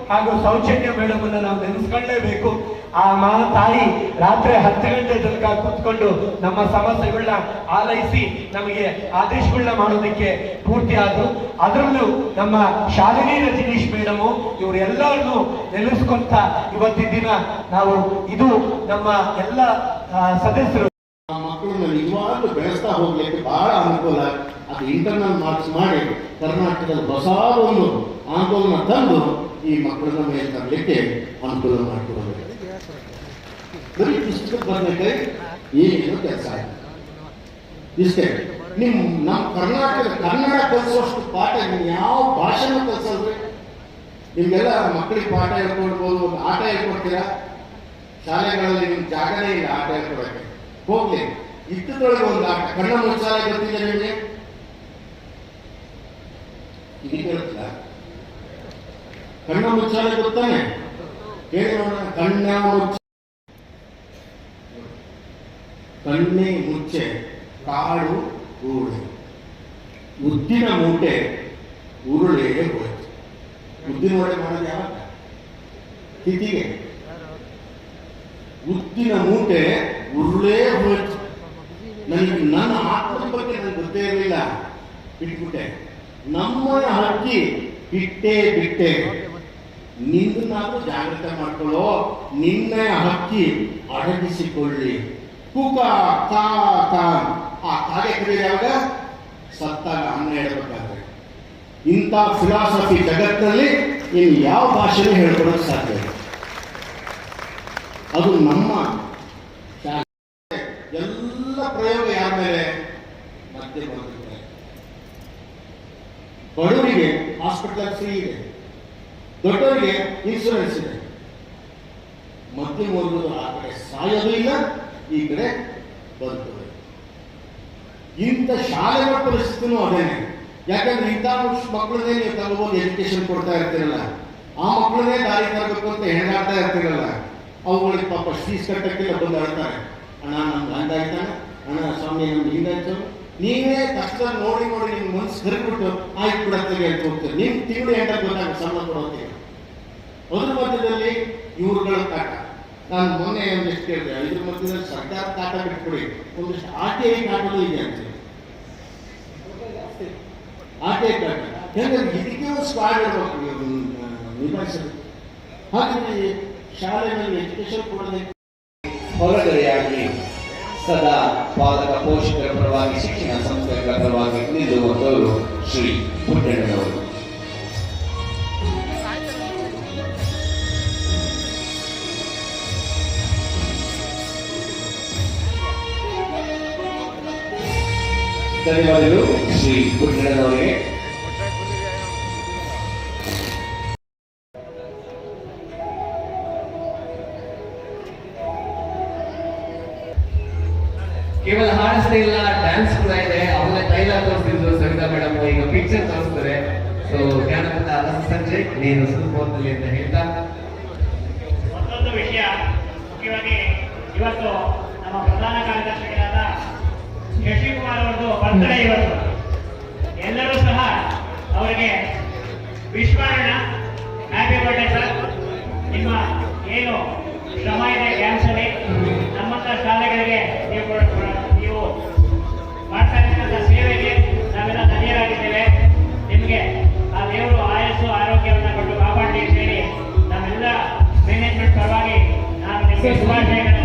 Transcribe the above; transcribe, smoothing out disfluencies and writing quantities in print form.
ಹಾಗೂ ಸೌಜನ್ಯ ಮೇಡಮ್ ಅನ್ನ ನಾವು ನೆನೆಸ್ಕೊಳ್ಳೇಬೇಕು. ಆ ತಾಯಿ ರಾತ್ರಿ 10 ಗಂಟೆ ತನಕ ಕೂತ್ಕೊಂಡು ನಮ್ಮ ಸಮಸ್ಯೆಗಳನ್ನ ಆಲೈಸಿ ನಮಗೆ ಆದೇಶಗಳನ್ನ ಮಾಡೋದಕ್ಕೆ ಪೂರ್ತಿ ಆದ್ರು. ಅದರಲ್ಲೂ ನಮ್ಮ ಶಾಲಿನಿ ರಜನೀಶ್ ಮೇಡಮು ಇವರೆಲ್ಲರನ್ನು ನೆನೆಸ್ಕೊಂತ ಇವತ್ತಿನ ದಿನ ನಾವು ಇದು ನಮ್ಮ ಎಲ್ಲ ಸದಸ್ಯರು ಮಕ್ಕಳನ್ನ ನಿಜವಾಗ್ಲೂ ಬೆಳೆಸ್ತಾ ಹೋಗ್ಲಿಕ್ಕೆ ಬಹಳ ಅನುಕೂಲ. ಅದು ಇಂಟರ್ನಲ್ ಮಾರ್ಕ್ಸ್ ಮಾಡಿ ಕರ್ನಾಟಕದಲ್ಲಿ ಹೊಸ ಒಂದು ಆಂದೋಲನ ತಂದು ಈ ಮಕ್ಕಳನ್ನ ಮೇಲೆ ತರಲಿಕ್ಕೆ ಅನುಕೂಲ ಮಾಡಿಕೊಡಬೇಕು. ಬರೀ ಪುಸ್ತಕ ಬರ್ಲಿಕ್ಕೆ ಏನೇನು ಕೆಲಸ ಆಯ್ತು ಇಷ್ಟೇ. ನಮ್ಮ ಕರ್ನಾಟಕ ಕನ್ನಡ ಕಲಿಸುವಷ್ಟು ಪಾಠ ಯಾವ ಭಾಷೆನೂ ಕಲಿಸಲ್ರಿ. ನಿಮ್ಗೆಲ್ಲ ಮಕ್ಕಳಿಗೆ ಪಾಠ ಹೇಳ್ಕೊಡ್ಬೋದು, ಒಂದು ಆಟ ಹೇಳ್ಕೊಡ್ತೀರಾ. ಶಾಲೆಗಳಲ್ಲಿ ನಿಮ್ ಜಾಗನೇ ಇಲ್ಲ ಆಟ ಹೇಳ್ಕೊಡಕ್ಕೆ. ಹೋಗ್ಲಿ, ಇದ್ದದೊಳಗೆ ಒಂದು ಆಟ ಕಣ್ಣ ಮುಚ್ಚಾಲೆ ಗೊತ್ತಿದೆ ನಿಮಗೆ? ಇದು ಕೇಳುತ್ತಿಲ್ಲ? ಕಣ್ಣ ಮುಚ್ಚಾಲೆ ಗೊತ್ತಾನೆ? ಹೇಳಿ ನೋಡೋಣ. ಕಣ್ಣೆ ಮುಚ್ಚೆ ಕಾಡು ಗೂಡೆ, ಉದ್ದಿನ ಮೂಟೆ ಉರುಳೆ ಹೋಯ್ತು. ಉದ್ದಿನ ವಡೆ ಮಾಡೋದು ಯಾವಾಗ? ತಿಥಿಗೆ. ಉದ್ದಿನ ಮೂಟೆ ಉರುಳೇ ಹೋಯ್ತು. ನನಗೆ ನನ್ನ ಆತ್ಮದ ಬಗ್ಗೆ ನನಗೆ ಗೊತ್ತೇ ಇರಲಿಲ್ಲ, ಬಿಟ್ಬಿಟ್ಟೆ. ನಮ್ಮನ ಹಕ್ಕಿ ಬಿಟ್ಟೆ. ನಿನ್ನನ್ನಾದ್ರೂ ಜಾಗ್ರತೆ ಮಾಡ್ಕೊಳ್ಳೋ, ನಿನ್ನ ಹಕ್ಕಿ ಅಡಗಿಸಿಕೊಳ್ಳಿ. ಕೂಕ ಕಾ ಕಾ, ಆ ಕಾಗೆ ಕರೀರಿ ಯಾವಾಗ? ಸತ್ತಾಗ ಅನ್ನ ಹೇಳ್ಬೇಕಾದ್ರೆ. ಇಂಥ ಫಿಲಾಸಫಿ ಜಗತ್ತಿನಲ್ಲಿ ಇನ್ನು ಯಾವ ಭಾಷೆನೂ ಹೇಳ್ಕೊಳಕ್ ಸಾಧ್ಯ ಇಲ್ಲ. ಅದು ನಮ್ಮ ಎಲ್ಲ ಪ್ರಯೋಗ ಯಾರ ಮೇಲೆ? ಮತ್ತೆ ಬರುತ್ತದೆ. ಬಡವರಿಗೆ ಹಾಸ್ಪಿಟಲ್ ಫ್ರೀ ಇದೆ, ದೊಡ್ಡವರಿಗೆ ಇನ್ಶೂರೆನ್ಸ್ ಇದೆ. ಮಧ್ಯಮ ವರ್ಗದ ಆ ಕಡೆ ಸಾಯೋದು ಇಲ್ಲ, ಈ ಕಡೆ ಬದುಕುತ್ತದೆ. ಇಂಥ ಶಾಲೆಗಳ ಪರಿಸ್ಥಿತಿನೂ ಅದೇನೆ. ಯಾಕಂದ್ರೆ ಇಂಥ ಮಕ್ಕಳನ್ನೇ ನೀವು ತಗೋಬೋದು, ಎಜುಕೇಶನ್ ಕೊಡ್ತಾ ಇರ್ತೀರಲ್ಲ, ಆ ಮಕ್ಕಳನ್ನೇ ದಾರಿ ತರಬೇಕು ಅಂತ ಹೆಣಗಾಡ್ತಾ ಇರ್ತೀರಲ್ಲ, ಅವುಗಳಿಗೆ ಪಾಪ ಫೀಸ್ ಕಟ್ಟಕ್ಕಿಲ್ಲ ಬಂದು ಹೇಳ್ತಾರೆ, ಅಣ್ಣ ನಮ್ಗೆ ಹಂಗಾಯ್ತಾನೆ, ಅಣ್ಣ ಸ್ವಾಮಿ ನಮ್ಗೆ ಹಿಂಗಾಯ್ತು. ನೀವೇ ಕಷ್ಟ ನೋಡಿ ನಿಮ್ಗೆ ಮನಸ್ಸು ಕರಿಬಿಟ್ಟು ಆಯ್ತು ಬಿಡತ್ತಿಗೆ ಅಂತ ಹೋಗ್ತೀರಿ. ನಿಮ್ ತಿಂಗಳು ಎಂಟಾಗ ಗೊತ್ತಾಗ ಸಂಬಳ ಕೊಡೋತ್ತೀವಿ. ಅದ್ರ ಮಧ್ಯದಲ್ಲಿ ಇವ್ರುಗಳ ಕಾಟ. ನಾನು ಮೊನ್ನೆ ಒಂದಿಷ್ಟು ಕೇಳಿದೆ, ಇದ್ರ ಮಧ್ಯದಲ್ಲಿ ಸರ್ಕಾರ ಕಾಟ ಬಿಟ್ಕೊಡಿ, ಒಂದಿಷ್ಟು RTI ಕಾಟಲು ಇದೆ ಅಂತ. RTI ಕಾಟ ಹೆಂಗೆ ಇದಕ್ಕೆ ಸ್ಕ್ವಾಡ್ ಇರಬೇಕು ನಿಭಾಯಿಸಬೇಕು. ಹಾಗಾಗಿ ಶಾಲೆಯಲ್ಲಿ ಎಜುಕೇಶನ್ ಕೊಡೋದಕ್ಕೆ ಹೊರಗಡೆಯಾಗಿ ಸದಾ ಪಾಲಕ ಪೋಷಕರ ಪರವಾಗಿ ಶಿಕ್ಷಣ ಸಂಸ್ಥೆಗಳ ಪರವಾಗಿ ನಿಲ್ಲುವಂತವರು ಶ್ರೀ ಪುಟ್ಟಣ್ಣನವರು. ಧನ್ಯವಾದಗಳು ಶ್ರೀ ಪುಟ್ಟಣ್ಣನವರಿಗೆ. ಕೇವಲ ಹಾಡಿಸ್ತಾ ಇಲ್ಲ, ಡ್ಯಾನ್ಸ್ ಕೂಡ ಇದೆ. ಅವನ್ನ ಡೈಲಾಗ್ ತೋರಿಸ್ತಿದ್ರು ಸವಿತಾ ಮೇಡಮ್, ಈಗ ಪಿಕ್ಚರ್ ತೋರಿಸ್ತಾರೆ. ಸೊ ಜ್ಞಾನಪದ ಸಂಜೆ ನೀನು ಸುಲಭದಲ್ಲಿ ಅಂತ ಹೇಳ್ತಾ, ಮತ್ತೊಂದು ವಿಷಯ ಮುಖ್ಯವಾಗಿ ಇವತ್ತು ನಮ್ಮ ಪ್ರಧಾನ ಕಾರ್ಯದರ್ಶಿಗಳಾದ ಶಶಿಕುಮಾರ್ ಅವರದು ಬರ್ತ್ಡೇ ಇವತ್ತು. ಎಲ್ಲರೂ ಸಹ ಅವರಿಗೆ ವಿಶ್ ಮಾಡೋಣ. Happy birthday sir. ನಿಮ್ಮ ಏನು ಶ್ರಮ ಇದೆ ಡ್ಯಾನ್ಸಲ್ಲಿ, ನಮ್ಮಂತ ಶಾಲೆಗಳಿಗೆ ನೀವು ಮಾಡ್ತಾ ಇರ್ತಕ್ಕಂಥ ಸೇವೆಗೆ ನಾವೆಲ್ಲ ಧನ್ಯರಾಗಿದ್ದೇವೆ. ನಿಮಗೆ ಆ ದೇವರು ಆಯಸ್ಸು ಆರೋಗ್ಯವನ್ನು ಕೊಟ್ಟು ಕಾಪಾಡಲಿ ಅಂತ ಹೇಳಿ ನಾವೆಲ್ಲ ಮ್ಯಾನೇಜ್ಮೆಂಟ್ ಪರವಾಗಿ ನಾನು ನಿಮಗೆ ಶುಭಾಶಯಗಳನ್ನು